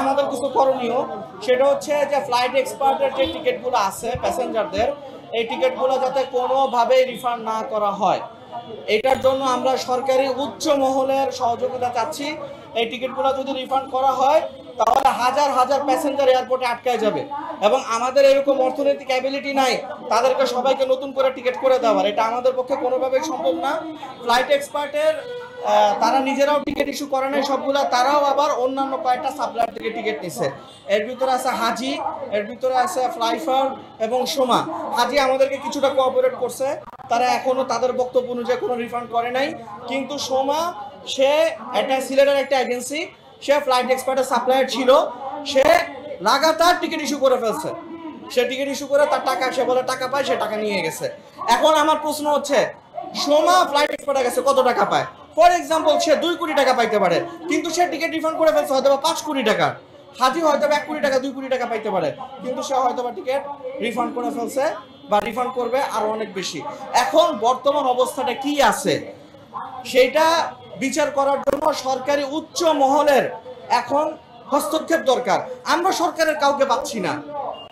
আমাদের কিছু করণীয়, সেটা হচ্ছে যে ফ্লাইট এক্সপার্টের যে টিকিটগুলো আছে প্যাসেঞ্জারদের, এই টিকিটগুলো যাতে কোনোভাবেই রিফান্ড না করা হয়, এটার জন্য আমরা সরকারি উচ্চ মহলের সহযোগিতা চাচ্ছি। এই টিকিটগুলো যদি রিফান্ড করা হয় তাহলে হাজার হাজার প্যাসেঞ্জার এয়ারপোর্টে আটকায় যাবে, এবং আমাদের এরকম অর্থনৈতিক অ্যাবিলিটি নাই তাদেরকে সবাইকে নতুন করে টিকিট করে দেওয়ার, এটা আমাদের পক্ষে কোনোভাবেই সম্ভব না। ফ্লাইট এক্সপার্টের তারা নিজেরাও টিকিট ইস্যু করে নাই সবগুলা, তারাও আবার অন্যান্য কয়েকটা সাপ্লায়ার থেকে টিকিট নিছে। এর ভিতরে আছে হাজি, এর ভিতরে আছে ফ্লাইফার এবং সোমা। হাজি আমাদেরকে কিছুটা কোঅপারেট করছে, তারা এখনো তাদের বক্তব্য অনুযায়ী কোনো রিফান্ড করে নাই, কিন্তু সোমা সে একটা সিলেটের একটা এজেন্সি, সে ফ্লাইট এক্সপার্টের সাপ্লায়ার ছিল, সে লাগাতার টিকিট ইস্যু করে ফেলছে, সে টিকিট ইস্যু করে তার টাকা, সে বলে টাকা পায়, সে টাকা নিয়ে গেছে। এখন আমার প্রশ্ন হচ্ছে, সোমা ফ্লাইট এক্সপার্টের কাছে কত টাকা পায়? ফর এক্সাম্পল সে 2 কোটি টাকা পাইতে পারে, কিন্তু সে টিকিট রিফান্ড করে ফেলছে হয়তো 5 কোটি টাকা। হাজি হয়তো 1 কোটি টাকা 2 কোটি টাকা পাইতে পারে, কিন্তু সে হয়তো টিকিট রিফান্ড করে ফেলছে বা রিফান্ড করবে আরো অনেক বেশি। এখন বর্তমান অবস্থাটা কি আছে সেটা বিচার করার জন্য সরকারি উচ্চ মহলের এখন হস্তক্ষেপ দরকার। আমরা সরকারের কাউকে পাচ্ছি না।